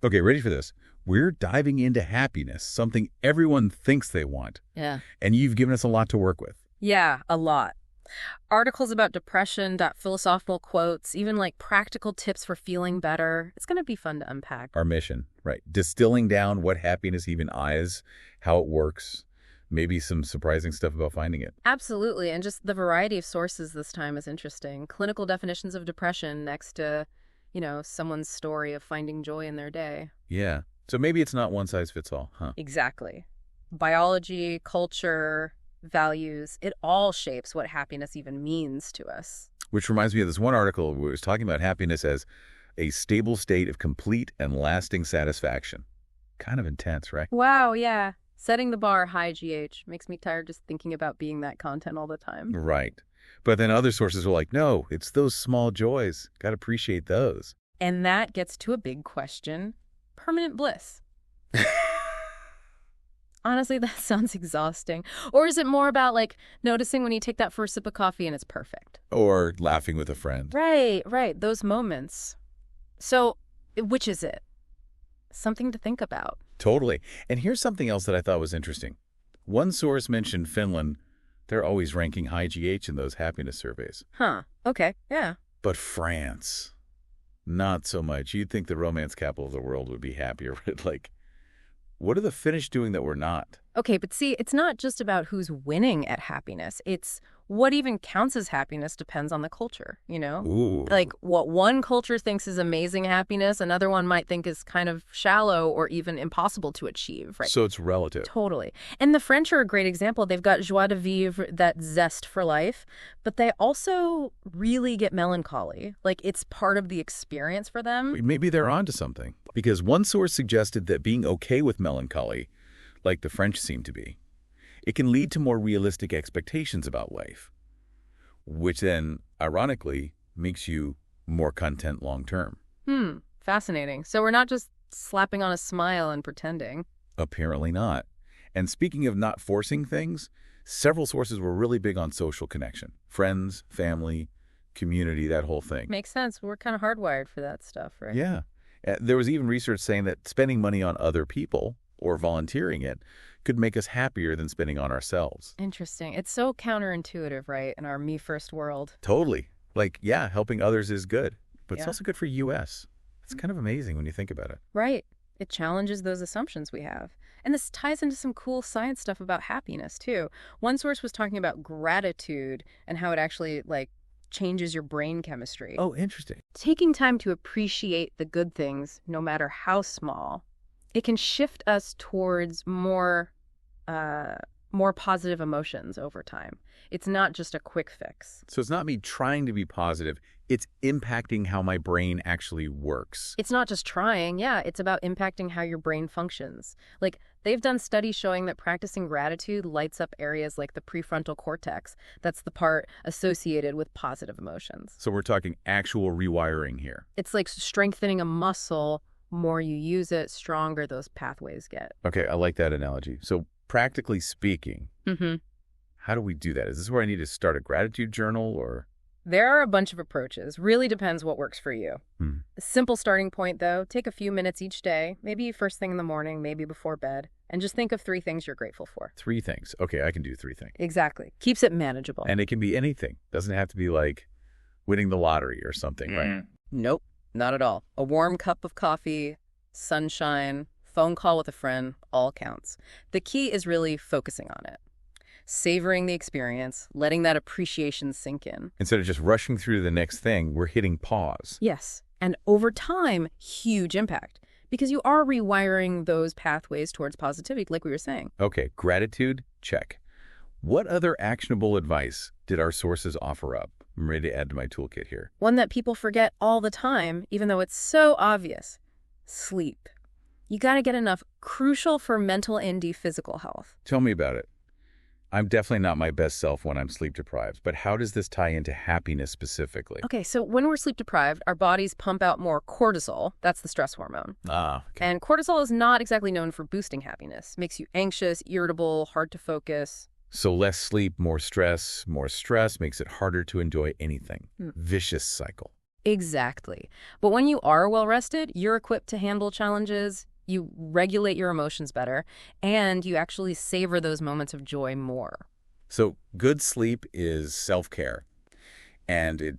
Okay, ready for this? We're diving into happiness, something everyone thinks they want. Yeah. And you've given us a lot to work with. Yeah, a lot. Articles about depression, philosophical quotes, even like practical tips for feeling better. It's going to be fun to unpack. Our mission, right? Distilling down what happiness even is, how it works, maybe some surprising stuff about finding it. Absolutely. And just the variety of sources this time is interesting. Clinical definitions of depression next to, someone's story of finding joy in their day. Yeah. So maybe it's not one size fits all, huh? Exactly. Biology, culture, values, it all shapes what happiness even means to us. Which reminds me of this one article where it was talking about happiness as a stable state of complete and lasting satisfaction. Kind of intense, right? Wow, yeah. Setting the bar high, GH. Makes me tired just thinking about being that content all the time. Right. But then other sources were like, no, it's those small joys. Got to appreciate those. And that gets to a big question. Permanent bliss. Honestly, that sounds exhausting. Or is it more about, noticing when you take that first sip of coffee and it's perfect? Or laughing with a friend. Right. Those moments. So, which is it? Something to think about. Totally. And here's something else that I thought was interesting. One source mentioned Finland. They're always ranking high GH in those happiness surveys. Huh. Okay. Yeah. But France, not so much. You'd think the romance capital of the world would be happier. What are the Finnish doing that we're not? Okay, but see, it's not just about who's winning at happiness. It's what even counts as happiness depends on the culture, Ooh. Like what one culture thinks is amazing happiness, another one might think is kind of shallow or even impossible to achieve, right? So it's relative. Totally. And the French are a great example. They've got joie de vivre, that zest for life, but they also really get melancholy. Like it's part of the experience for them. Maybe they're onto something. Because one source suggested that being okay with melancholy, like the French seem to be, it can lead to more realistic expectations about life, which then, ironically, makes you more content long-term. Fascinating. So we're not just slapping on a smile and pretending. Apparently not. And speaking of not forcing things, several sources were really big on social connection. Friends, family, community, that whole thing. Makes sense. We're kind of hardwired for that stuff, right? Yeah. There was even research saying that spending money on other people or volunteering it could make us happier than spending on ourselves. Interesting. It's so counterintuitive, right, in our me-first world. Totally. Helping others is good, but it's Yeah. also good for US. It's kind of amazing when you think about it. Right. It challenges those assumptions we have. And this ties into some cool science stuff about happiness, too. One source was talking about gratitude and how it actually, changes your brain chemistry. Oh, interesting. Taking time to appreciate the good things, no matter how small, it can shift us towards more positive emotions over time. It's not just a quick fix. So it's not me trying to be positive. It's impacting how my brain actually works. It's not just trying. Yeah, it's about impacting how your brain functions. They've done studies showing that practicing gratitude lights up areas like the prefrontal cortex. That's the part associated with positive emotions. So we're talking actual rewiring here. It's like strengthening a muscle. More you use it, stronger those pathways get. Okay, I like that analogy. So practically speaking, how do we do that? Is this where I need to start a gratitude journal or? There are a bunch of approaches. Really depends what works for you. A simple starting point, though, take a few minutes each day, maybe first thing in the morning, maybe before bed, and just think of 3 things you're grateful for. 3 things. Okay, I can do 3 things. Exactly. Keeps it manageable. And it can be anything. Doesn't have to be like winning the lottery or something, right? Nope, not at all. A warm cup of coffee, sunshine, phone call with a friend, all counts. The key is really focusing on it. Savoring the experience, letting that appreciation sink in. Instead of just rushing through the next thing, we're hitting pause. Yes, and over time, huge impact. Because you are rewiring those pathways towards positivity, like we were saying. Okay, gratitude, check. What other actionable advice did our sources offer up? I'm ready to add to my toolkit here. One that people forget all the time, even though it's so obvious. Sleep. You gotta get enough, crucial for mental and physical health. Tell me about it. I'm definitely not my best self when I'm sleep deprived, but how does this tie into happiness specifically? Okay, so when we're sleep deprived, our bodies pump out more cortisol. That's the stress hormone. Okay. And cortisol is not exactly known for boosting happiness. Makes you anxious, irritable, hard to focus. So less sleep, more stress makes it harder to enjoy anything. Vicious cycle. Exactly. But when you are well rested, you're equipped to handle challenges, you regulate your emotions better, and you actually savor those moments of joy more. So good sleep is self-care, and it,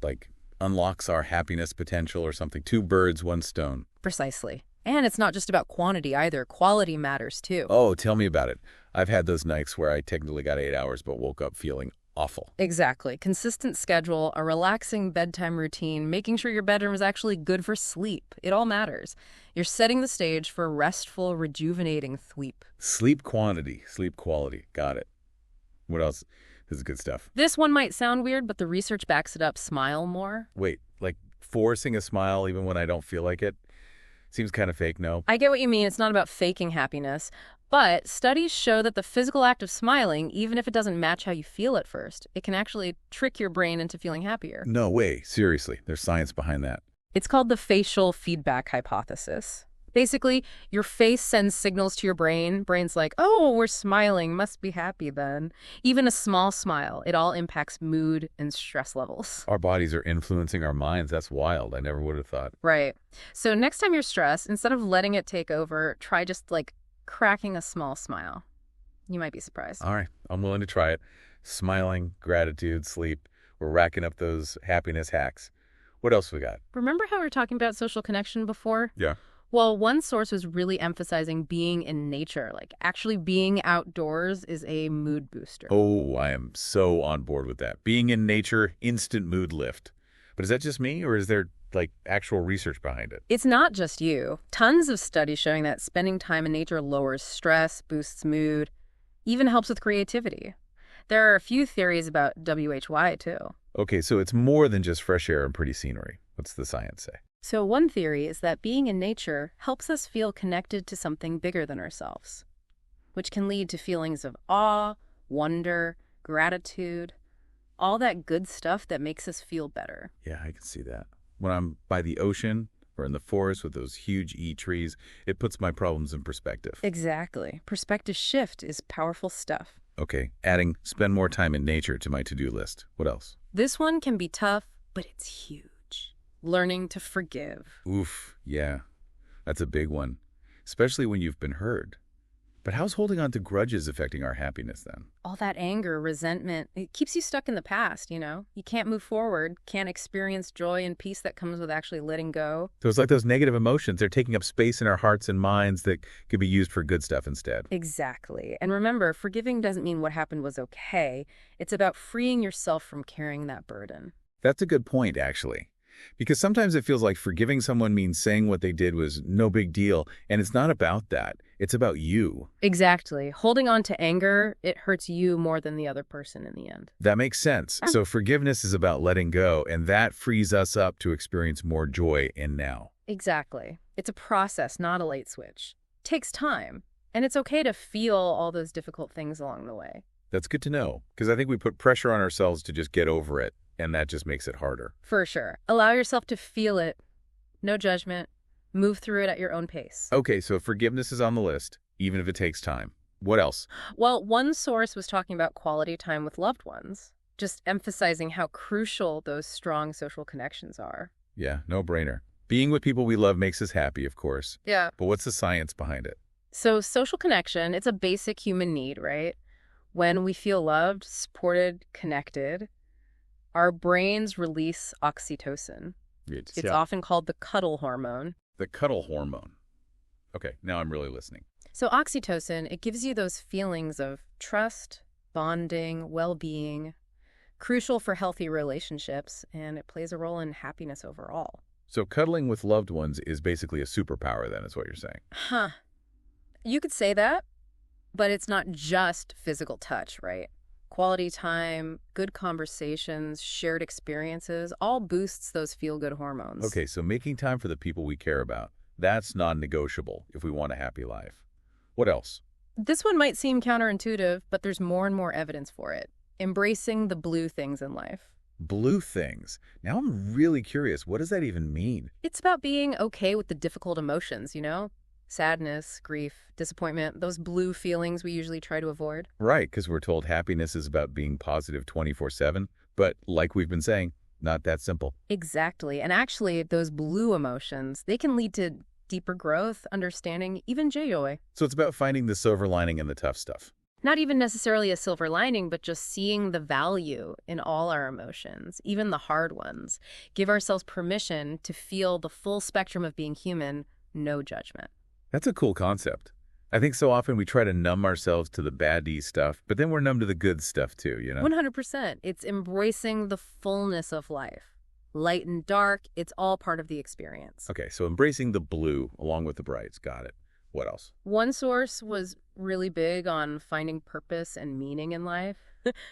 like, unlocks our happiness potential or something. Two birds, one stone. Precisely. And it's not just about quantity either. Quality matters too. Oh, tell me about it. I've had those nights where I technically got 8 hours but woke up feeling awful. Exactly. Consistent schedule, a relaxing bedtime routine, making sure your bedroom is actually good for sleep. It all matters. You're setting the stage for restful, rejuvenating sleep. Sleep quantity, sleep quality. Got it. What else? This is good stuff. This one might sound weird, but the research backs it up. Smile more. Wait, like forcing a smile even when I don't feel like it? Seems kind of fake, no? I get what you mean. It's not about faking happiness. But studies show that the physical act of smiling, even if it doesn't match how you feel at first, it can actually trick your brain into feeling happier. No way. Seriously, there's science behind that. It's called the facial feedback hypothesis. Basically, your face sends signals to your brain. Brain's like, oh, we're smiling, must be happy then. Even a small smile, it all impacts mood and stress levels. Our bodies are influencing our minds. That's wild. I never would have thought. Right. So next time you're stressed, instead of letting it take over, try just like cracking a small smile. You might be surprised. All right, I'm willing to try it. Smiling, gratitude, sleep. We're racking up those happiness hacks. What else we got? Remember how we were talking about social connection before? Yeah. Well, one source was really emphasizing being in nature, like actually being outdoors is a mood booster. Oh, I am so on board with that. Being in nature, instant mood lift. But is that just me, or is there, like, actual research behind it? It's not just you. Tons of studies showing that spending time in nature lowers stress, boosts mood, even helps with creativity. There are a few theories about WHY, too. Okay, so it's more than just fresh air and pretty scenery. What's the science say? So one theory is that being in nature helps us feel connected to something bigger than ourselves, which can lead to feelings of awe, wonder, gratitude, all that good stuff that makes us feel better. Yeah, I can see that. When I'm by the ocean or in the forest with those huge trees, it puts my problems in perspective. Exactly. Perspective shift is powerful stuff. Okay, adding spend more time in nature to my to-do list. What else? This one can be tough, but it's huge. Learning to forgive. Oof, yeah. That's a big one, especially when you've been hurt. But how's holding on to grudges affecting our happiness then? All that anger, resentment, it keeps you stuck in the past, you know? You can't move forward, can't experience joy and peace that comes with actually letting go. So it's like those negative emotions. They're taking up space in our hearts and minds that could be used for good stuff instead. Exactly. And remember, forgiving doesn't mean what happened was okay. It's about freeing yourself from carrying that burden. That's a good point, actually. Because sometimes it feels like forgiving someone means saying what they did was no big deal, and it's not about that. It's about you. Exactly. Holding on to anger, it hurts you more than the other person in the end. That makes sense. So forgiveness is about letting go, and that frees us up to experience more joy in now. Exactly. It's a process, not a light switch. It takes time, and it's okay to feel all those difficult things along the way. That's good to know, because I think we put pressure on ourselves to just get over it, and that just makes it harder. For sure. Allow yourself to feel it. No judgment. Move through it at your own pace. Okay, so forgiveness is on the list, even if it takes time. What else? Well, one source was talking about quality time with loved ones, just emphasizing how crucial those strong social connections are. Yeah, no brainer. Being with people we love makes us happy, of course. Yeah. But what's the science behind it? So social connection, it's a basic human need, right? When we feel loved, supported, connected, our brains release oxytocin. It's often called the cuddle hormone. The cuddle hormone. Okay, now I'm really listening. So oxytocin, it gives you those feelings of trust, bonding, well-being, crucial for healthy relationships, and it plays a role in happiness overall. So cuddling with loved ones is basically a superpower then, is what you're saying. Huh. You could say that, but it's not just physical touch, right? Quality time, good conversations, shared experiences, all boosts those feel-good hormones. Okay, so making time for the people we care about, that's non-negotiable if we want a happy life. What else? This one might seem counterintuitive, but there's more and more evidence for it. Embracing the blue things in life. Blue things. Now I'm really curious. What does that even mean? It's about being okay with the difficult emotions, you know? Sadness, grief, disappointment, those blue feelings we usually try to avoid. Right, because we're told happiness is about being positive 24/7. But like we've been saying, Not that simple. Exactly. And actually, those blue emotions, they can lead to deeper growth, understanding, even joy. So it's about finding the silver lining in the tough stuff. Not even necessarily a silver lining, but just seeing the value in all our emotions, even the hard ones. Give ourselves permission to feel the full spectrum of being human, no judgment. That's a cool concept. I think so often we try to numb ourselves to the baddie stuff, but then we're numb to the good stuff too, you know? 100%. It's embracing the fullness of life. Light and dark, it's all part of the experience. Okay, so embracing the blue along with the brights. Got it. What else? One source was really big on finding purpose and meaning in life,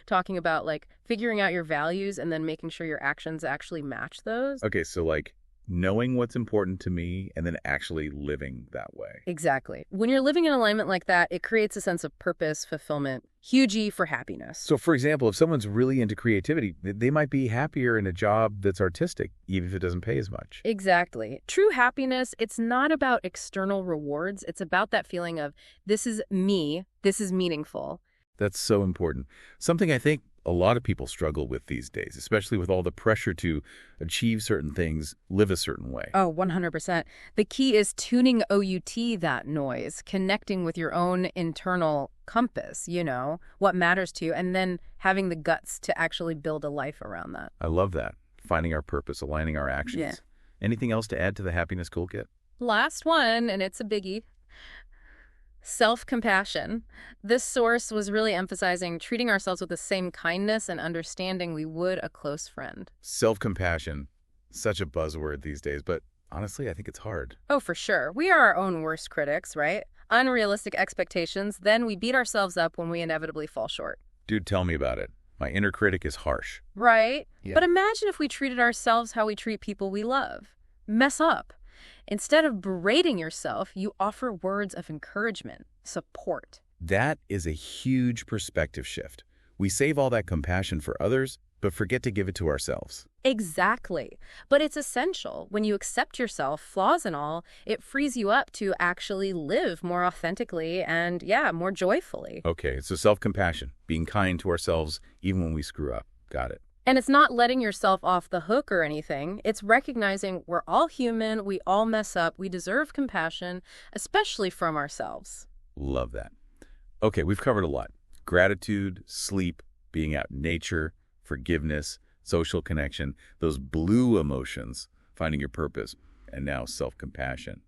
talking about like figuring out your values and then making sure your actions actually match those. Okay, so like knowing what's important to me and then actually living that way. Exactly. When you're living in alignment like that, it creates a sense of purpose, fulfillment, huge E for happiness. So, for example, if someone's really into creativity, they might be happier in a job that's artistic, even if it doesn't pay as much. Exactly. True happiness, it's not about external rewards. It's about that feeling of, this is me, this is meaningful. That's so important. Something I think a lot of people struggle with these days, especially with all the pressure to achieve certain things, live a certain way. Oh, 100%. The key is tuning that noise, connecting with your own internal compass, what matters to you, and then having the guts to actually build a life around that. I love that. Finding our purpose, aligning our actions. Yeah. Anything else to add to the happiness toolkit? Last one, and it's a biggie. Self-compassion. This source was really emphasizing treating ourselves with the same kindness and understanding we would a close friend. Self-compassion, such a buzzword these days, but honestly, I think it's hard. Oh, for sure. We are our own worst critics, right? Unrealistic expectations, then we beat ourselves up when we inevitably fall short. Dude, tell me about it. My inner critic is harsh. Right? Yeah. But imagine if we treated ourselves how we treat people we love. Mess up. Instead of berating yourself, you offer words of encouragement, support. That is a huge perspective shift. We save all that compassion for others, but forget to give it to ourselves. Exactly. But it's essential. When you accept yourself, flaws and all, it frees you up to actually live more authentically and, more joyfully. Okay, so self-compassion, being kind to ourselves even when we screw up. Got it. And it's not letting yourself off the hook or anything. It's recognizing we're all human, we all mess up, we deserve compassion, especially from ourselves. Love that. Okay, we've covered a lot. Gratitude, sleep, being out in nature, forgiveness, social connection, those blue emotions, finding your purpose, and now self-compassion.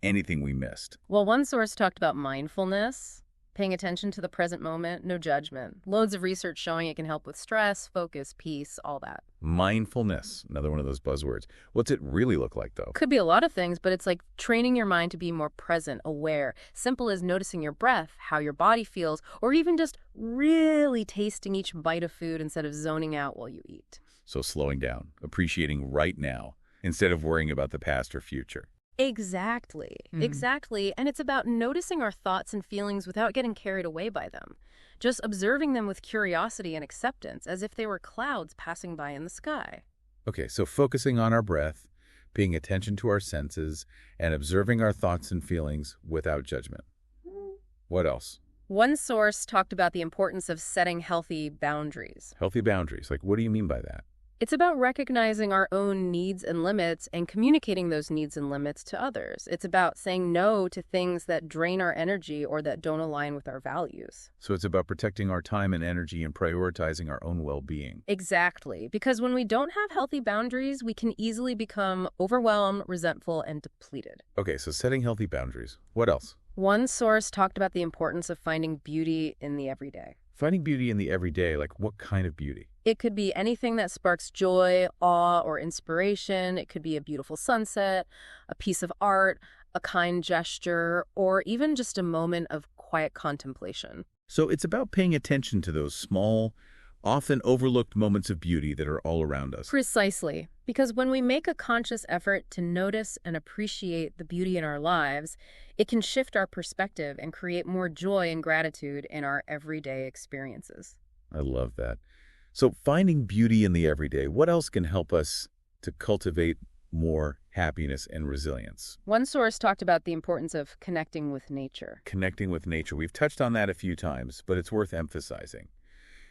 Anything we missed? Well, one source talked about mindfulness, paying attention to the present moment, no judgment. Loads of research showing it can help with stress, focus, peace, all that. Mindfulness, another one of those buzzwords. What's it really look like, though? Could be a lot of things, but it's like training your mind to be more present, aware. Simple as noticing your breath, how your body feels, or even just really tasting each bite of food instead of zoning out while you eat. So slowing down, appreciating right now, instead of worrying about the past or future. Exactly. Exactly. And it's about noticing our thoughts and feelings without getting carried away by them. Just observing them with curiosity and acceptance as if they were clouds passing by in the sky. Okay, so focusing on our breath, paying attention to our senses, and observing our thoughts and feelings without judgment. What else? One source talked about the importance of setting healthy boundaries. Healthy boundaries. Like, what do you mean by that? It's about recognizing our own needs and limits and communicating those needs and limits to others. It's about saying no to things that drain our energy or that don't align with our values. So it's about protecting our time and energy and prioritizing our own well-being. Exactly. Because when we don't have healthy boundaries, we can easily become overwhelmed, resentful, and depleted. Okay, so setting healthy boundaries. What else? One source talked about the importance of finding beauty in the everyday. Finding beauty in the everyday, like what kind of beauty? It could be anything that sparks joy, awe, or inspiration. It could be a beautiful sunset, a piece of art, a kind gesture, or even just a moment of quiet contemplation. So it's about paying attention to those small, often overlooked moments of beauty that are all around us. Precisely. Because when we make a conscious effort to notice and appreciate the beauty in our lives, it can shift our perspective and create more joy and gratitude in our everyday experiences. I love that. So finding beauty in the everyday, what else can help us to cultivate more happiness and resilience? One source talked about the importance of connecting with nature. Connecting with nature. We've touched on that a few times, but it's worth emphasizing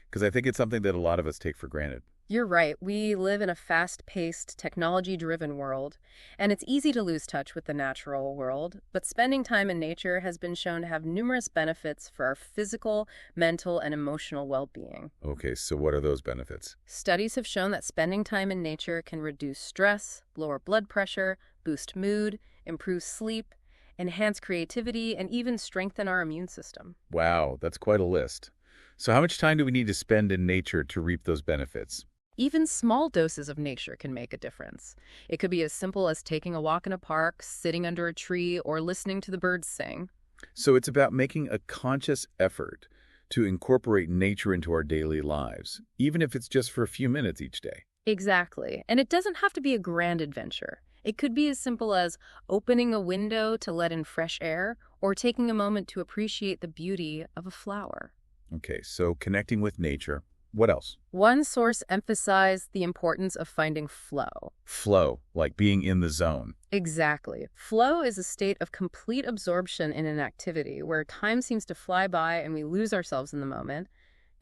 because I think it's something that a lot of us take for granted. You're right. We live in a fast-paced, technology-driven world, and it's easy to lose touch with the natural world. But spending time in nature has been shown to have numerous benefits for our physical, mental, and emotional well-being. Okay, so what are those benefits? Studies have shown that spending time in nature can reduce stress, lower blood pressure, boost mood, improve sleep, enhance creativity, and even strengthen our immune system. Wow, that's quite a list. So how much time do we need to spend in nature to reap those benefits? Even small doses of nature can make a difference. It could be as simple as taking a walk in a park, sitting under a tree, or listening to the birds sing. So it's about making a conscious effort to incorporate nature into our daily lives, even if it's just for a few minutes each day. Exactly. And it doesn't have to be a grand adventure. It could be as simple as opening a window to let in fresh air or taking a moment to appreciate the beauty of a flower. Okay, so connecting with nature. What else? One source emphasized the importance of finding flow. Flow, like being in the zone. Exactly. Flow is a state of complete absorption in an activity where time seems to fly by and we lose ourselves in the moment.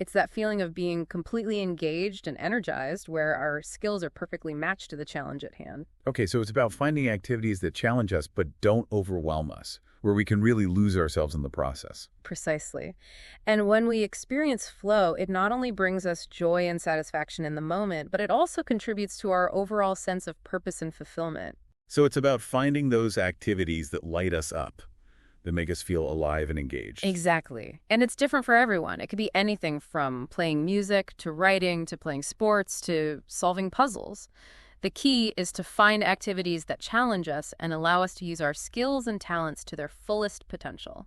It's that feeling of being completely engaged and energized where our skills are perfectly matched to the challenge at hand. Okay, so it's about finding activities that challenge us but don't overwhelm us, where we can really lose ourselves in the process. Precisely. And when we experience flow, it not only brings us joy and satisfaction in the moment, but it also contributes to our overall sense of purpose and fulfillment. So it's about finding those activities that light us up, that make us feel alive and engaged. Exactly. And it's different for everyone. It could be anything from playing music to writing to playing sports to solving puzzles. The key is to find activities that challenge us and allow us to use our skills and talents to their fullest potential.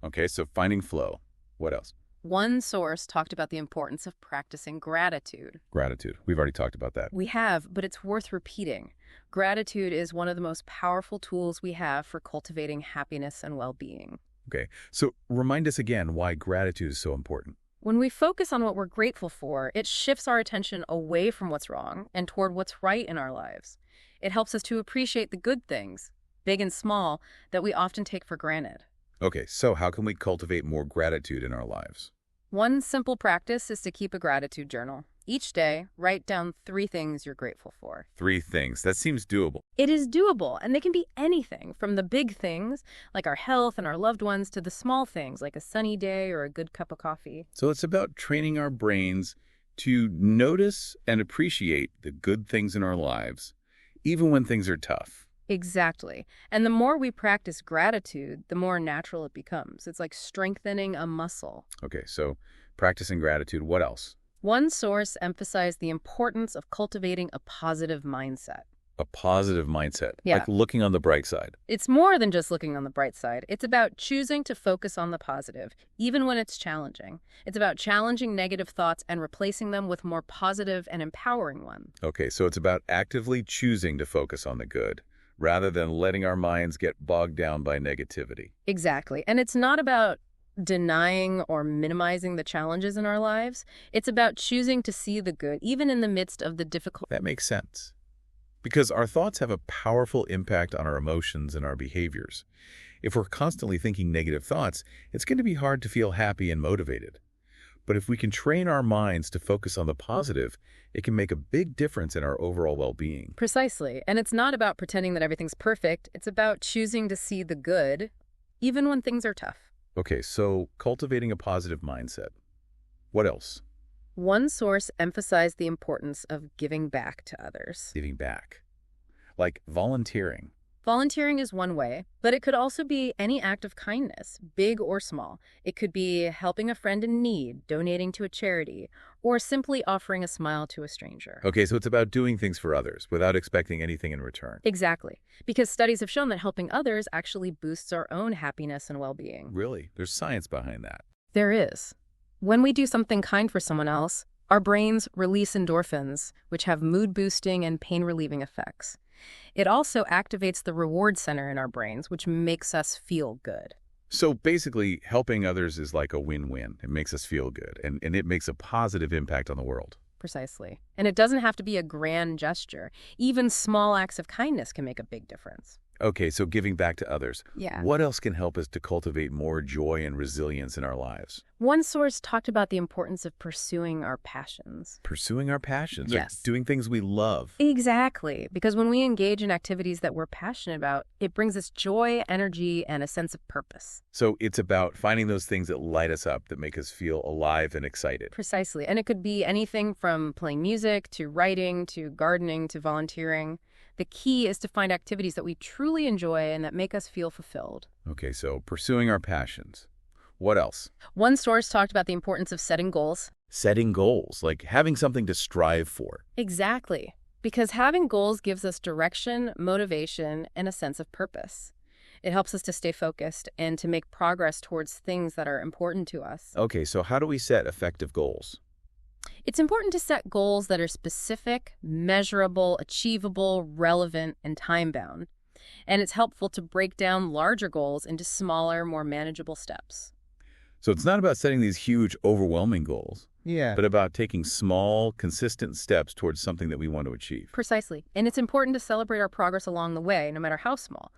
Okay, so finding flow. What else? One source talked about the importance of practicing gratitude. Gratitude. We've already talked about that. We have, but it's worth repeating. Gratitude is one of the most powerful tools we have for cultivating happiness and well-being. Okay, so remind us again why gratitude is so important. When we focus on what we're grateful for, it shifts our attention away from what's wrong and toward what's right in our lives. It helps us to appreciate the good things, big and small, that we often take for granted. Okay, so how can we cultivate more gratitude in our lives? One simple practice is to keep a gratitude journal. Each day, write down 3 things you're grateful for. 3 things. That seems doable. It is doable, and they can be anything, from the big things, like our health and our loved ones, to the small things, like a sunny day or a good cup of coffee. So it's about training our brains to notice and appreciate the good things in our lives, even when things are tough. Exactly. And the more we practice gratitude, the more natural it becomes. It's like strengthening a muscle. Okay, so practicing gratitude. What else? One source emphasized the importance of cultivating a positive mindset. A positive mindset, Yeah. like looking on the bright side. It's more than just looking on the bright side. It's about choosing to focus on the positive, even when it's challenging. It's about challenging negative thoughts and replacing them with more positive and empowering ones. Okay, so it's about actively choosing to focus on the good, rather than letting our minds get bogged down by negativity. Exactly. And it's not about denying or minimizing the challenges in our lives. It's about choosing to see the good, even in the midst of the difficult. That makes sense. Because our thoughts have a powerful impact on our emotions and our behaviors. If we're constantly thinking negative thoughts, it's going to be hard to feel happy and motivated. But if we can train our minds to focus on the positive, it can make a big difference in our overall well-being. Precisely. And it's not about pretending that everything's perfect. It's about choosing to see the good, even when things are tough. Okay, so cultivating a positive mindset. What else? One source emphasized the importance of giving back to others. Giving back. Like volunteering. Volunteering is one way, but it could also be any act of kindness, big or small. It could be helping a friend in need, donating to a charity, or simply offering a smile to a stranger. Okay, so it's about doing things for others without expecting anything in return. Exactly, because studies have shown that helping others actually boosts our own happiness and well-being. Really? There's science behind that. There is. When we do something kind for someone else, our brains release endorphins, which have mood-boosting and pain-relieving effects. It also activates the reward center in our brains, which makes us feel good. So basically, helping others is like a win-win. It makes us feel good, and it makes a positive impact on the world. Precisely. And it doesn't have to be a grand gesture. Even small acts of kindness can make a big difference. Okay, so giving back to others. Yeah. What else can help us to cultivate more joy and resilience in our lives? One source talked about the importance of pursuing our passions. Pursuing our passions, like Yes. doing things we love. Exactly, because when we engage in activities that we're passionate about, it brings us joy, energy, and a sense of purpose. So it's about finding those things that light us up, that make us feel alive and excited. Precisely. And it could be anything from playing music to writing to gardening to volunteering. The key is to find activities that we truly enjoy and that make us feel fulfilled. Okay, so pursuing our passions. What else? One source talked about the importance of setting goals. Setting goals, like having something to strive for. Exactly. Because having goals gives us direction, motivation, and a sense of purpose. It helps us to stay focused and to make progress towards things that are important to us. Okay, so how do we set effective goals? It's important to set goals that are specific, measurable, achievable, relevant, and time-bound. And it's helpful to break down larger goals into smaller, more manageable steps. So it's not about setting these huge, overwhelming goals, Yeah. but about taking small, consistent steps towards something that we want to achieve. Precisely. And it's important to celebrate our progress along the way, no matter how small,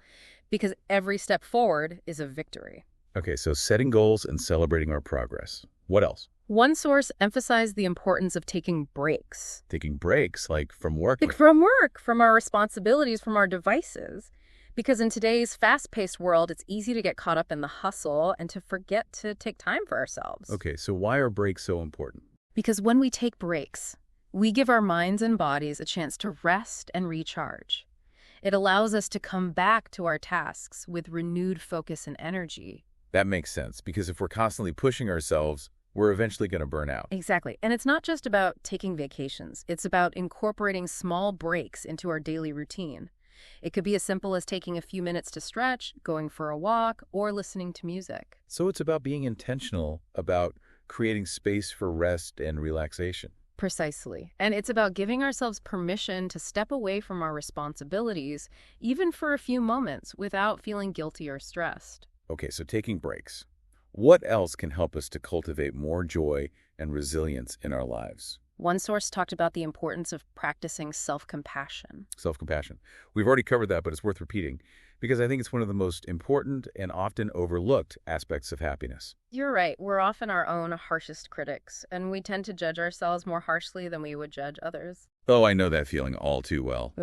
because every step forward is a victory. Okay, so setting goals and celebrating our progress. What else? One source emphasized the importance of taking breaks. Taking breaks, like from work. From work, from our responsibilities, from our devices. Because in today's fast-paced world, it's easy to get caught up in the hustle and to forget to take time for ourselves. Okay, so why are breaks so important? Because when we take breaks, we give our minds and bodies a chance to rest and recharge. It allows us to come back to our tasks with renewed focus and energy. That makes sense, because if we're constantly pushing ourselves, we're eventually going to burn out. Exactly. And it's not just about taking vacations. It's about incorporating small breaks into our daily routine. It could be as simple as taking a few minutes to stretch, going for a walk, or listening to music. So it's about being intentional about creating space for rest and relaxation. Precisely. And it's about giving ourselves permission to step away from our responsibilities, even for a few moments, without feeling guilty or stressed. Okay, so taking breaks. What else can help us to cultivate more joy and resilience in our lives? One source talked about the importance of practicing self-compassion. Self-compassion. We've already covered that, but it's worth repeating because I think it's one of the most important and often overlooked aspects of happiness. You're right. We're often our own harshest critics, and we tend to judge ourselves more harshly than we would judge others. Oh, I know that feeling all too well.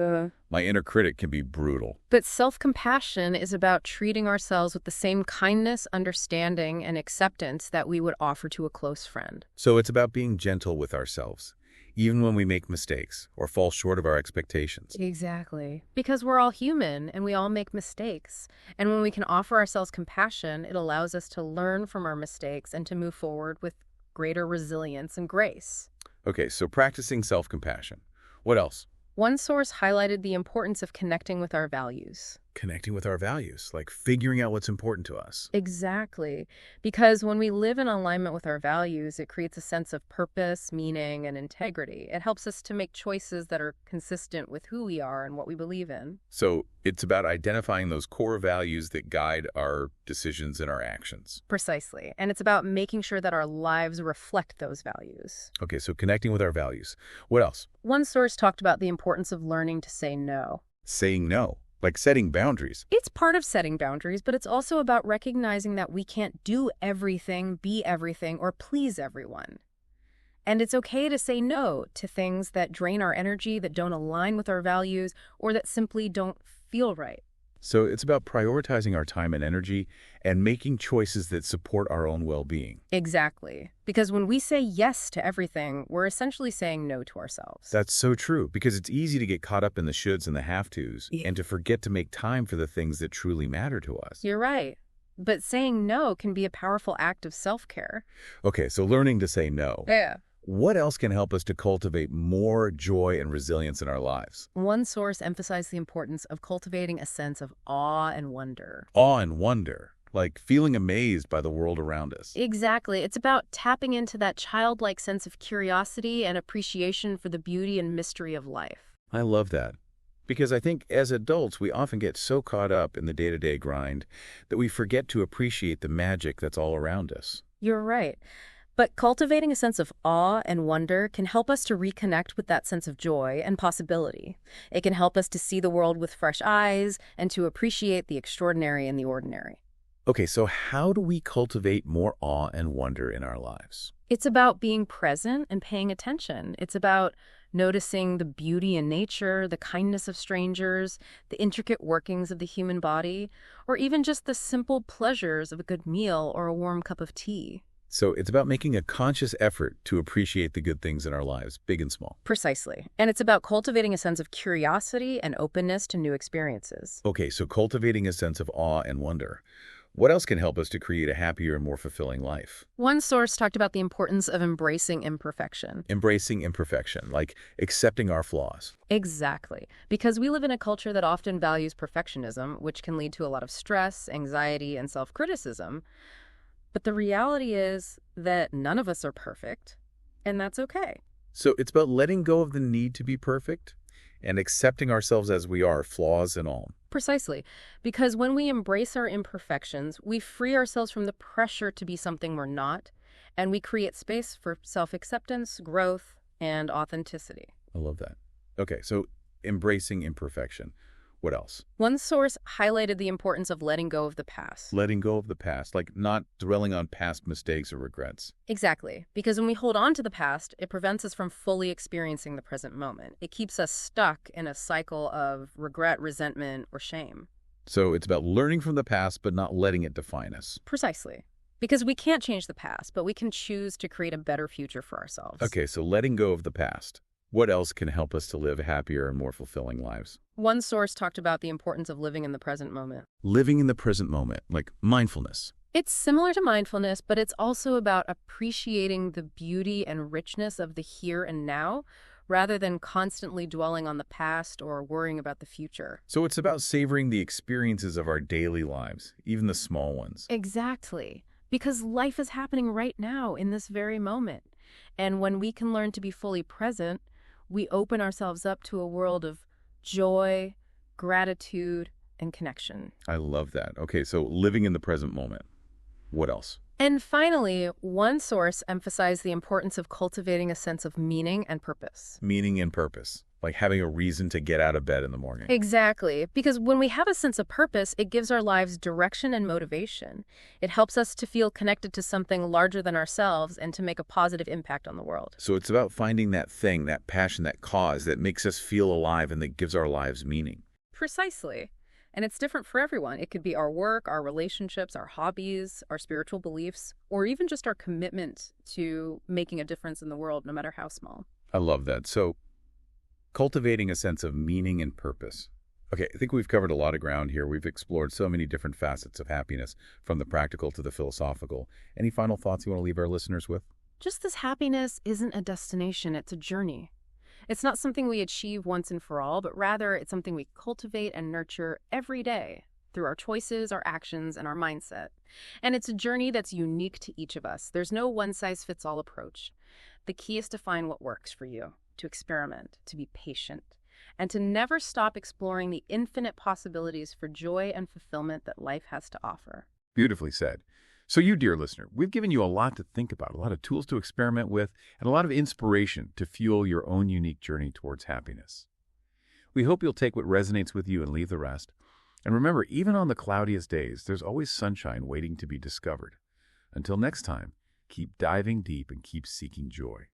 My inner critic can be brutal. But self-compassion is about treating ourselves with the same kindness, understanding, and acceptance that we would offer to a close friend. So it's about being gentle with ourselves, even when we make mistakes or fall short of our expectations. Exactly. Because we're all human and we all make mistakes. And when we can offer ourselves compassion, it allows us to learn from our mistakes and to move forward with greater resilience and grace. Okay, so practicing self-compassion. What else? One source highlighted the importance of connecting with our values. Connecting with our values, like figuring out what's important to us. Exactly. Because when we live in alignment with our values, it creates a sense of purpose, meaning, and integrity. It helps us to make choices that are consistent with who we are and what we believe in. So it's about identifying those core values that guide our decisions and our actions. Precisely. And it's about making sure that our lives reflect those values. Okay, so connecting with our values. What else? One source talked about the importance of learning to say no. Saying no, like setting boundaries. It's part of setting boundaries, but it's also about recognizing that we can't do everything, be everything, or please everyone. And it's okay to say no to things that drain our energy, that don't align with our values, or that simply don't feel right. So it's about prioritizing our time and energy and making choices that support our own well-being. Exactly. Because when we say yes to everything, we're essentially saying no to ourselves. That's so true, because it's easy to get caught up in the shoulds and the have-tos and to forget to make time for the things that truly matter to us. You're right. But saying no can be a powerful act of self-care. Okay, so learning to say no. Yeah. What else can help us to cultivate more joy and resilience in our lives? One source emphasized the importance of cultivating a sense of awe and wonder. Awe and wonder, like feeling amazed by the world around us. Exactly. It's about tapping into that childlike sense of curiosity and appreciation for the beauty and mystery of life. I love that. Because I think as adults, we often get so caught up in the day-to-day grind that we forget to appreciate the magic that's all around us. You're right. But cultivating a sense of awe and wonder can help us to reconnect with that sense of joy and possibility. It can help us to see the world with fresh eyes and to appreciate the extraordinary in the ordinary. Okay, so how do we cultivate more awe and wonder in our lives? It's about being present and paying attention. It's about noticing the beauty in nature, the kindness of strangers, the intricate workings of the human body, or even just the simple pleasures of a good meal or a warm cup of tea. So it's about making a conscious effort to appreciate the good things in our lives, big and small. Precisely. And it's about cultivating a sense of curiosity and openness to new experiences. Okay, so cultivating a sense of awe and wonder. What else can help us to create a happier and more fulfilling life? One source talked about the importance of embracing imperfection. Embracing imperfection, like accepting our flaws. Exactly. Because we live in a culture that often values perfectionism, which can lead to a lot of stress, anxiety, and self-criticism. But the reality is that none of us are perfect, and that's okay. So it's about letting go of the need to be perfect and accepting ourselves as we are, flaws and all. Precisely. Because when we embrace our imperfections, we free ourselves from the pressure to be something we're not, and we create space for self-acceptance, growth, and authenticity. I love that. Okay, so embracing imperfection. What else? One source highlighted the importance of letting go of the past. Letting go of the past, like not dwelling on past mistakes or regrets. Exactly. Because when we hold on to the past, it prevents us from fully experiencing the present moment. It keeps us stuck in a cycle of regret, resentment, or shame. So it's about learning from the past, but not letting it define us. Precisely. Because we can't change the past, but we can choose to create a better future for ourselves. Okay, so letting go of the past. What else can help us to live happier and more fulfilling lives? One source talked about the importance of living in the present moment. Living in the present moment, like mindfulness. It's similar to mindfulness, but it's also about appreciating the beauty and richness of the here and now, rather than constantly dwelling on the past or worrying about the future. So it's about savoring the experiences of our daily lives, even the small ones. Exactly. Because life is happening right now in this very moment. And when we can learn to be fully present, we open ourselves up to a world of joy, gratitude, and connection. I love that. Okay, so living in the present moment. What else? And finally, one source emphasized the importance of cultivating a sense of meaning and purpose. Meaning and purpose, like having a reason to get out of bed in the morning. Exactly, because when we have a sense of purpose, it gives our lives direction and motivation. It helps us to feel connected to something larger than ourselves and to make a positive impact on the world. So it's about finding that thing, that passion, that cause that makes us feel alive and that gives our lives meaning. Precisely. And it's different for everyone. It could be our work, our relationships, our hobbies, our spiritual beliefs, or even just our commitment to making a difference in the world, no matter how small. I love that. So cultivating a sense of meaning and purpose. Okay, I think we've covered a lot of ground here. We've explored so many different facets of happiness, from the practical to the philosophical. Any final thoughts you want to leave our listeners with? Just this happiness isn't a destination, it's a journey. It's not something we achieve once and for all, but rather it's something we cultivate and nurture every day through our choices, our actions, and our mindset. And it's a journey that's unique to each of us. There's no one-size-fits-all approach. The key is to find what works for you, to experiment, to be patient, and to never stop exploring the infinite possibilities for joy and fulfillment that life has to offer. Beautifully said. So you, dear listener, we've given you a lot to think about, a lot of tools to experiment with, and a lot of inspiration to fuel your own unique journey towards happiness. We hope you'll take what resonates with you and leave the rest. And remember, even on the cloudiest days, there's always sunshine waiting to be discovered. Until next time, keep diving deep and keep seeking joy.